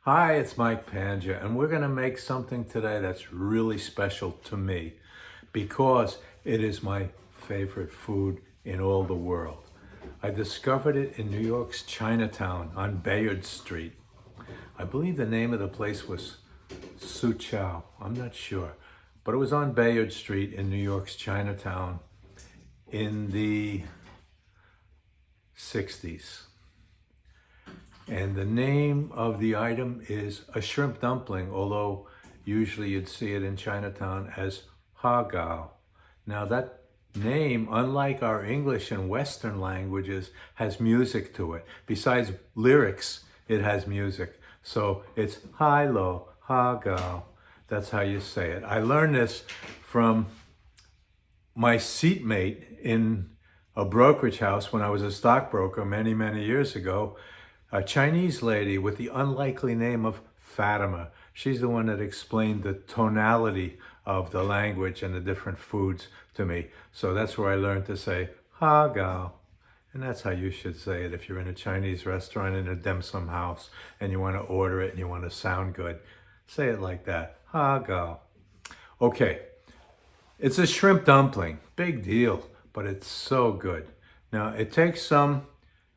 Hi, it's Mike Panja, and we're going to make something today that's really special to me because it is my favorite food in all the world. I discovered it in New York's Chinatown on Bayard Street. I believe the name of the place was Su Chow. I'm not sure, but it was on Bayard Street in New York's Chinatown in the 60s. And the name of the item is a shrimp dumpling, although usually you'd see it in Chinatown as HAR GOW. Now that name, unlike our English and Western languages, has music to it. Besides lyrics, it has music. So it's hi-lo, HAR GOW. That's how you say it. I learned this from my seatmate in a brokerage house when I was a stockbroker many, many years ago. A Chinese lady with the unlikely name of Fatima. She's the one that explained the tonality of the language and the different foods to me. So that's where I learned to say HAR GOW. And that's how you should say it if you're in a Chinese restaurant in a dim sum house and you want to order it and you want to sound good. Say it like that, HAR GOW. Okay, it's a shrimp dumpling, big deal, but it's so good. Now it takes some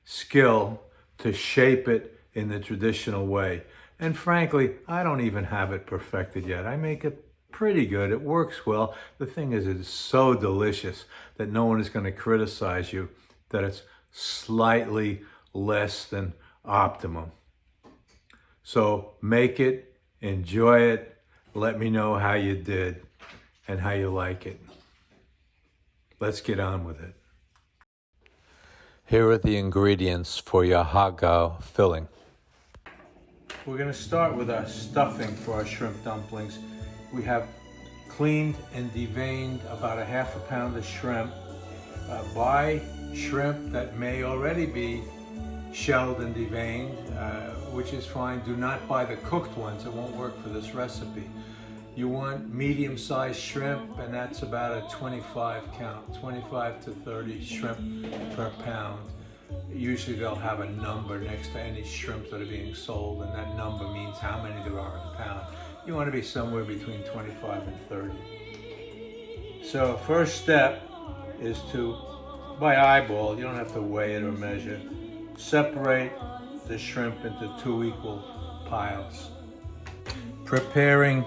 skill to shape it in the traditional way. And frankly, I don't even have it perfected yet. I make it pretty good. It works well. The thing is, it's so delicious that no one is going to criticize you that it's slightly less than optimum. So make it, enjoy it, let me know how you did and how you like it. Let's get on with it. Here are the ingredients for your HAR GOW filling. We're going to start with our stuffing for our shrimp dumplings. We have cleaned and deveined about a half a pound of shrimp. Buy shrimp that may already be shelled and deveined, which is fine. Do not buy the cooked ones. It won't work for this recipe. You want medium-sized shrimp, and that's about a 25 count, 25 to 30 shrimp per pound. Usually they'll have a number next to any shrimp that are being sold, and that number means how many there are in a pound. You want to be somewhere between 25 and 30. So first step is to, by eyeball, you don't have to weigh it or measure, separate the shrimp into 2 equal piles. Preparing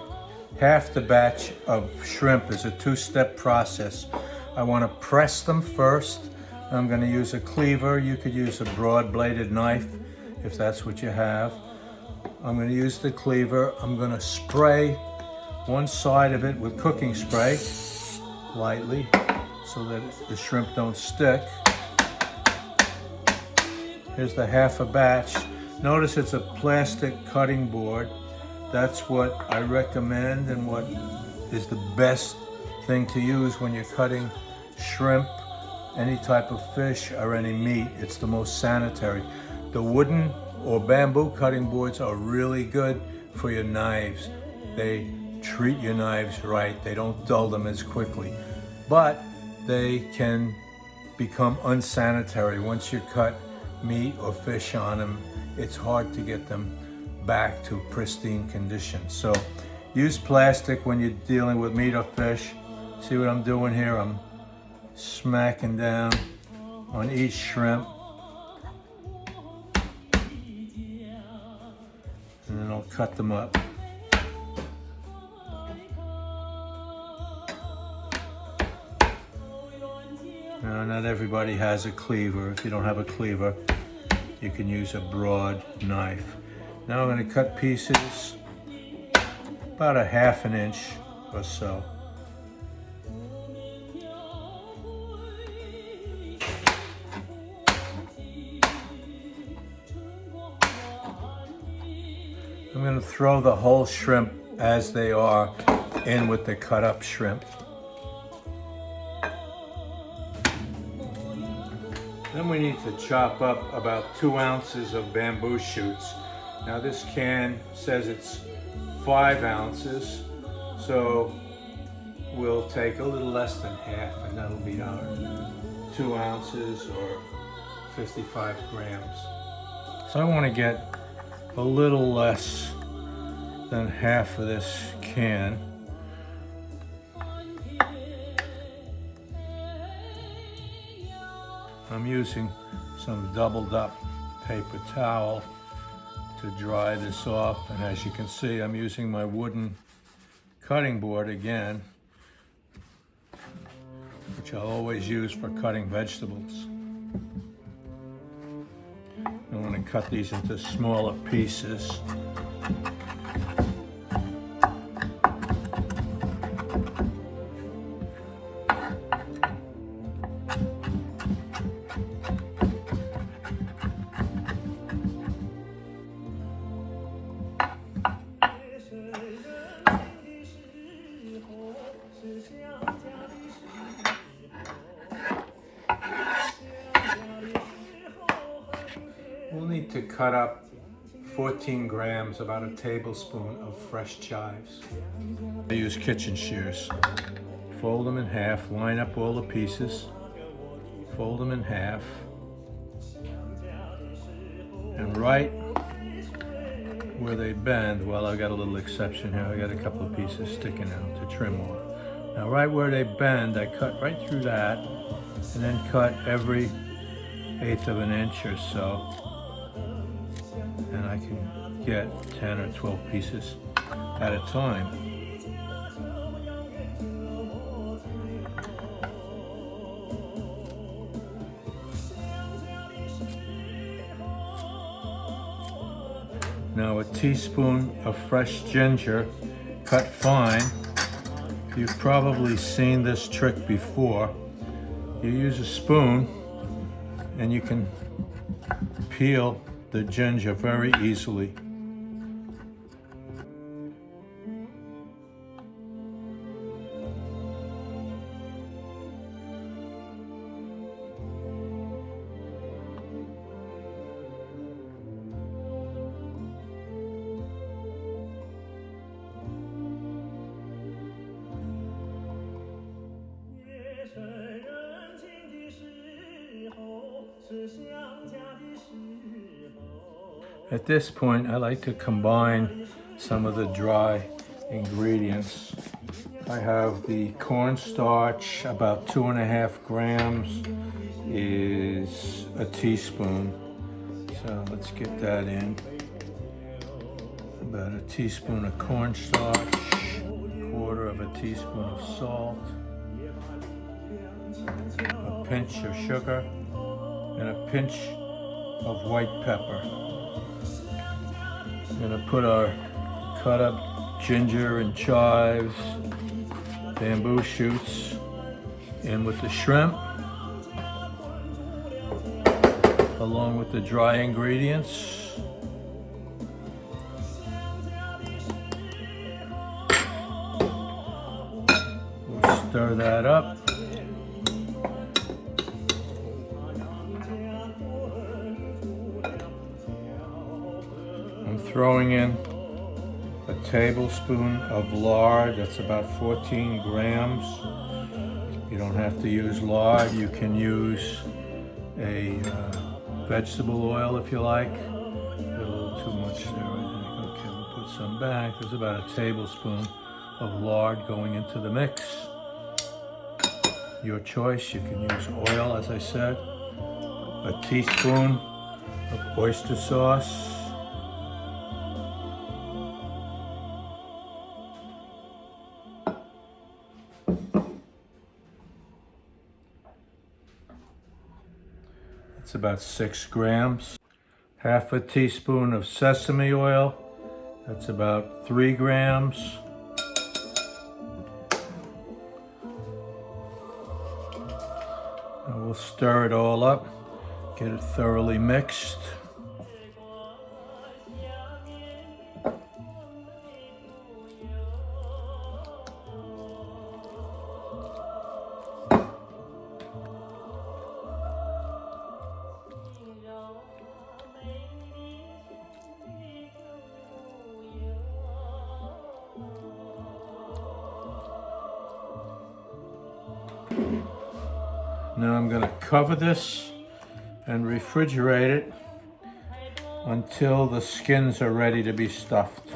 half the batch of shrimp is a 2-step process. I want to press them first. I'm going to use a cleaver. You could use a broad-bladed knife if that's what you have. I'm going to use the cleaver. I'm going to spray one side of it with cooking spray lightly so that the shrimp don't stick. Here's the half a batch. Notice it's a plastic cutting board. That's what I recommend and what is the best thing to use when you're cutting shrimp, any type of fish, or any meat. It's the most sanitary. The wooden or bamboo cutting boards are really good for your knives. They treat your knives right. They don't dull them as quickly. But they can become unsanitary. Once you cut meat or fish on them, it's hard to get them back to pristine condition. So use plastic when you're dealing with meat or fish. See what I'm doing here? I'm smacking down on each shrimp. And then I'll cut them up. Now, not everybody has a cleaver. If you don't have a cleaver, you can use a broad knife. Now I'm going to cut pieces about a ½ inch or so. I'm going to throw the whole shrimp as they are in with the cut up shrimp. Then we need to chop up about 2 ounces of bamboo shoots. Now this can says it's 5 ounces, so we'll take a little less than half, and that'll be our 2 ounces or 55 grams. So I want to get a little less than half of this can. I'm using some doubled up paper towel to dry this off, and as you can see, I'm using my wooden cutting board again, which I'll always use for cutting vegetables. I want to cut these into smaller pieces. We'll need to cut up 14 grams, about a tablespoon of fresh chives. I use kitchen shears. Fold them in half, line up all the pieces, fold them in half, and right where they bend, well, I got a little exception here. I got a couple of pieces sticking out to trim off. Now right where they bend, I cut right through that, and then cut every 1/8 of an inch or so. And I can get 10 or 12 pieces at a time. Now a teaspoon of fresh ginger cut fine. You've probably seen this trick before. You use a spoon and you can peel the ginger very easily. At this point, I like to combine some of the dry ingredients. I have the cornstarch, about 2.5 grams is a teaspoon. So let's get that in. About a teaspoon of cornstarch, 1/4 of a teaspoon of salt, a pinch of sugar, and a pinch of white pepper. I'm going to put our cut up ginger and chives, bamboo shoots in with the shrimp, along with the dry ingredients. We'll stir that up. I'm throwing in a tablespoon of lard. That's about 14 grams. You don't have to use lard. You can use a vegetable oil if you like. A little too much there, I think. Okay, we'll put some back. There's about a tablespoon of lard going into the mix. Your choice. You can use oil, as I said. A teaspoon of oyster sauce. It's about 6 grams. Half a teaspoon of sesame oil. That's about 3 grams. And we'll stir it all up, get it thoroughly mixed. Now I'm going to cover this and refrigerate it until the skins are ready to be stuffed.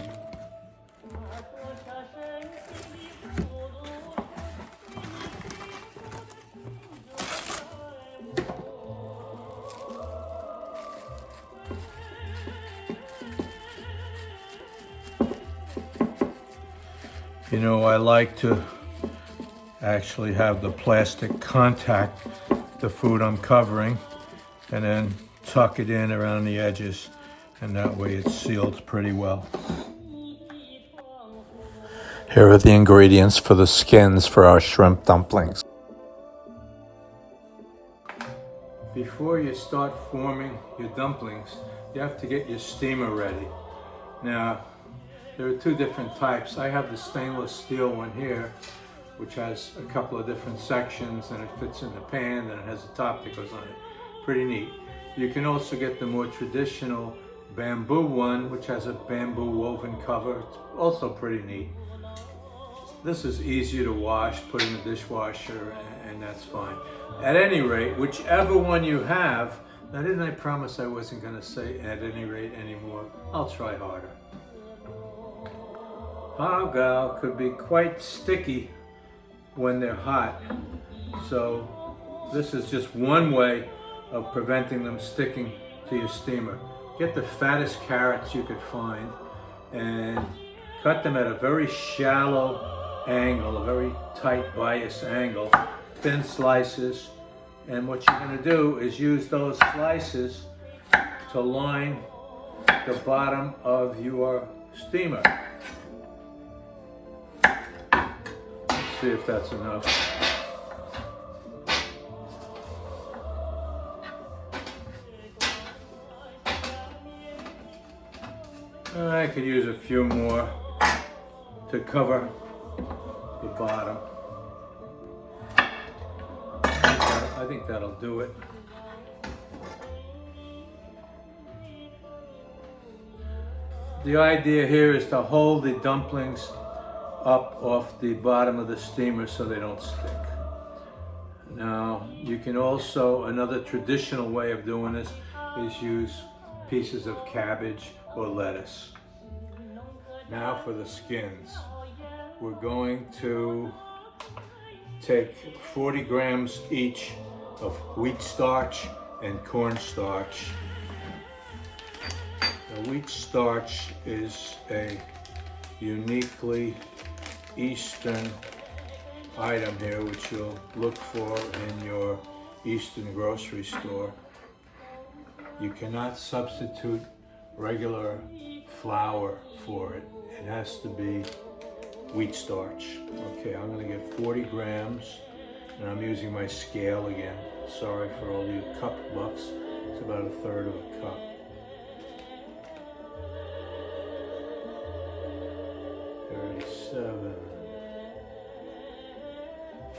You know, I like to actually have the plastic contact the food I'm covering and then tuck it in around the edges, and that way it's sealed pretty well. Here are the ingredients for the skins for our shrimp dumplings. Before you start forming your dumplings, you have to get your steamer ready. Now, there are two different types. I have the stainless steel one here, which has a couple of different sections, and it fits in the pan, and it has a top that goes on it. Pretty neat. You can also get the more traditional bamboo one, which has a bamboo woven cover. It's also pretty neat. This is easier to wash, put in the dishwasher, and that's fine. At any rate, whichever one you have, now didn't I promise I wasn't going to say at any rate anymore? I'll try harder. HAR GOW could be quite sticky when they're hot, so this is just one way of preventing them sticking to your steamer. Get the fattest carrots you could find and cut them at a very shallow angle, a very tight bias angle, thin slices, and what you're going to do is use those slices to line the bottom of your steamer. See if that's enough. I could use a few more to cover the bottom. I think that'll do it. The idea here is to hold the dumplings up off the bottom of the steamer so they don't stick. Now, you can also, another traditional way of doing this is use pieces of cabbage or lettuce. Now for the skins. We're going to take 40 grams each of wheat starch and cornstarch. Now, wheat starch is a uniquely Eastern item here, which you'll look for in your Eastern grocery store. You cannot substitute regular flour for it. It has to be wheat starch. Okay, I'm going to get 40 grams, and I'm using my scale again. Sorry for all you cup buffs. It's about a third of a cup. $37,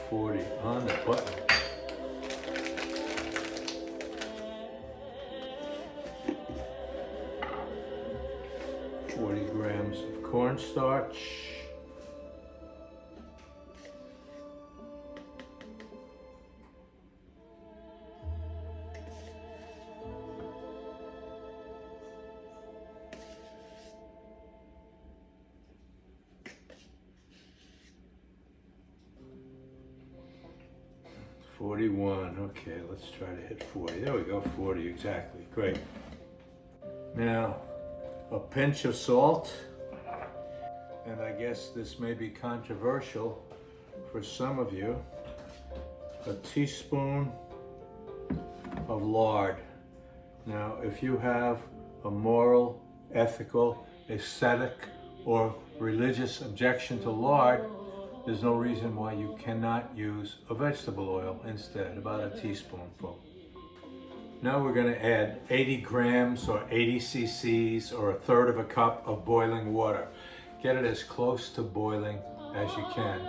40 on the button. Grams of cornstarch, $41. Okay, let's try to hit 40. There we go, 40 exactly. Great. Now, a pinch of salt, and I guess this may be controversial for some of you, a teaspoon of lard. Now, if you have a moral, ethical, aesthetic, or religious objection to lard, there's no reason why you cannot use a vegetable oil instead, about a teaspoonful. Now we're going to add 80 grams or 80 cc's or a third of a cup of boiling water. Get it as close to boiling as you can,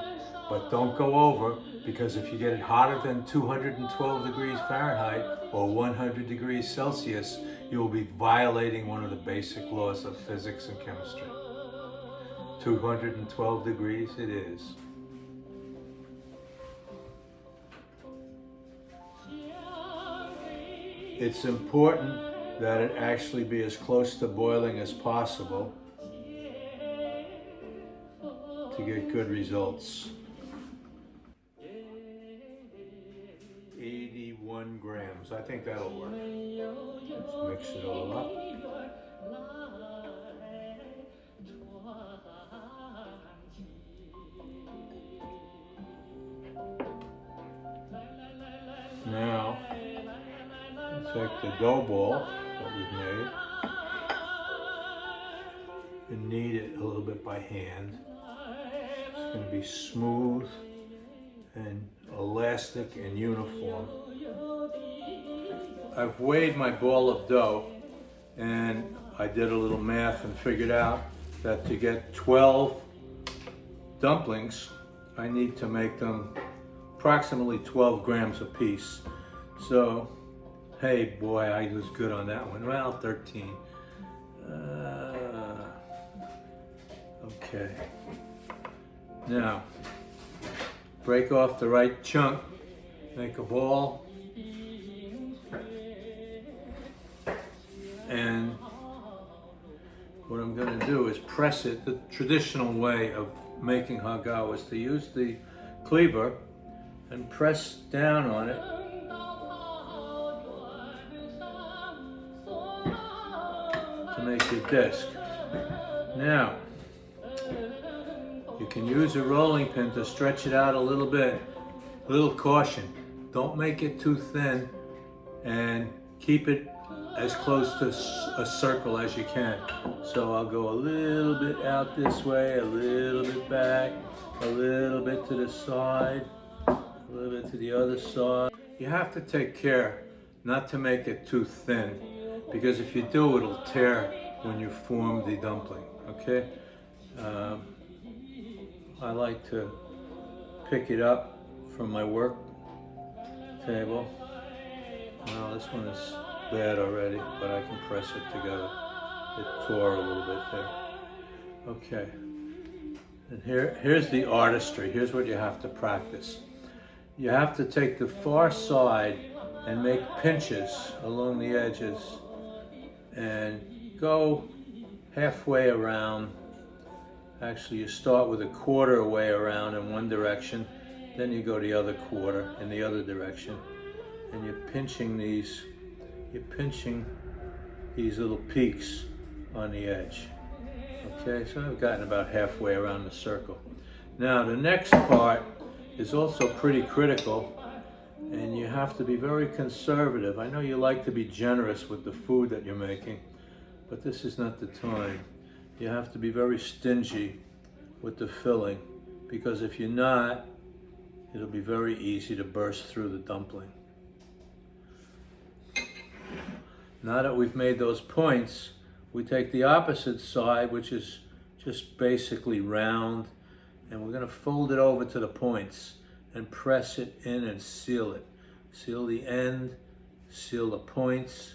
but don't go over, because if you get it hotter than 212 degrees Fahrenheit or 100 degrees Celsius, you will be violating one of the basic laws of physics and chemistry. 212 degrees it is. It's important that it actually be as close to boiling as possible to get good results. 81 grams. I think that'll work. Let's mix it all up. Now, take the dough ball that we've made and knead it a little bit by hand. It's going to be smooth and elastic and uniform. I've weighed my ball of dough and I did a little math and figured out that to get 12 dumplings, I need to make them approximately 12 grams a piece. So, hey boy, I was good on that one. Well, 13. Okay. Now, break off the right chunk, make a ball, and what I'm going to do is press it. The traditional way of making har gow is to use the cleaver and press down on it to make your disc. Now, you can use a rolling pin to stretch it out a little bit. A little caution, don't make it too thin and keep it as close to a circle as you can. So I'll go a little bit out this way, a little bit back, a little bit to the side, a little bit to the other side. You have to take care not to make it too thin, because if you do, it'll tear when you form the dumpling, okay? I like to pick it up from my work table. Well, this one is bad already, but I can press it together. It tore a little bit there. Okay, and here's the artistry. Here's what you have to practice. You have to take the far side and make pinches along the edges and go halfway around. Actually, you start with a quarter way around in one direction, then you go the other quarter in the other direction, and you're pinching these little peaks on the edge. Okay, so I've gotten about halfway around the circle. Now the next part is also pretty critical, and you have to be very conservative. I know you like to be generous with the food that you're making, but this is not the time. You have to be very stingy with the filling, because if you're not, it'll be very easy to burst through the dumpling. Now that we've made those points, we take the opposite side, which is just basically round, and we're going to fold it over to the points and press it in and seal it. Seal the end, seal the points,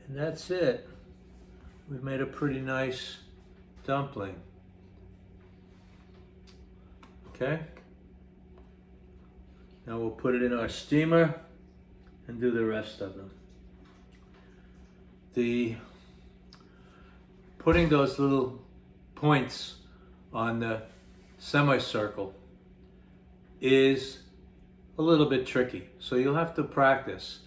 and that's it. We've made a pretty nice dumpling. Okay? Now we'll put it in our steamer and do the rest of them. Putting those little points on the semicircle is a little bit tricky, so you'll have to practice.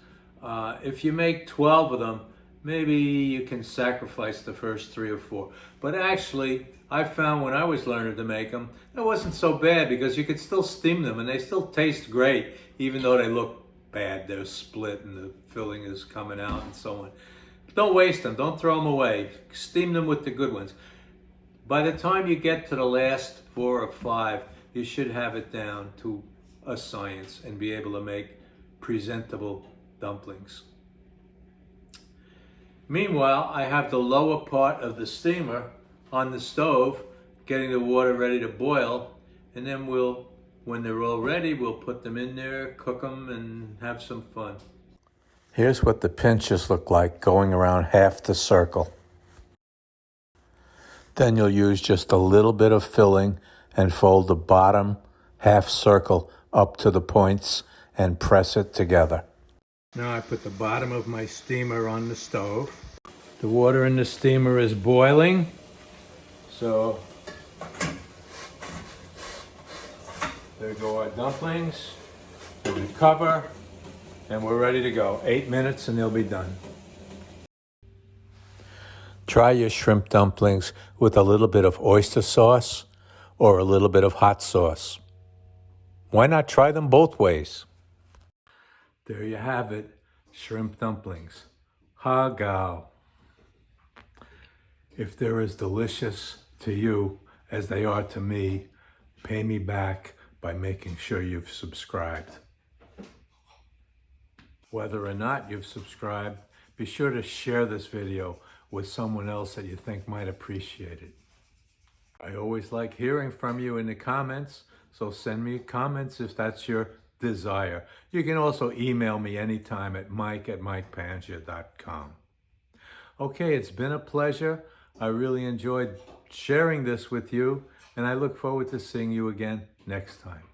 If you make 12 of them, maybe you can sacrifice the first 3 or 4. But actually, I found when I was learning to make them, that wasn't so bad, because you could still steam them and they still taste great, even though they look bad. They're split and the filling is coming out and so on. Don't waste them, don't throw them away. Steam them with the good ones. By the time you get to the last 4 or 5, you should have it down to a science and be able to make presentable dumplings. Meanwhile, I have the lower part of the steamer on the stove, getting the water ready to boil, and then when they're all ready, we'll put them in there, cook them, and have some fun. Here's what the pinches look like going around half the circle. Then you'll use just a little bit of filling and fold the bottom half circle up to the points and press it together. Now I put the bottom of my steamer on the stove. The water in the steamer is boiling, so there go our dumplings. Put the cover, and we're ready to go. 8 minutes and they'll be done. Try your shrimp dumplings with a little bit of oyster sauce or a little bit of hot sauce. Why not try them both ways? There you have it, shrimp dumplings. HAR GOW. If they're as delicious to you as they are to me, pay me back by making sure you've subscribed. Whether or not you've subscribed, be sure to share this video with someone else that you think might appreciate it. I always like hearing from you in the comments, so send me comments if that's your desire. You can also email me anytime at mike@mikepangia.com. Okay, it's been a pleasure. I really enjoyed sharing this with you, and I look forward to seeing you again next time.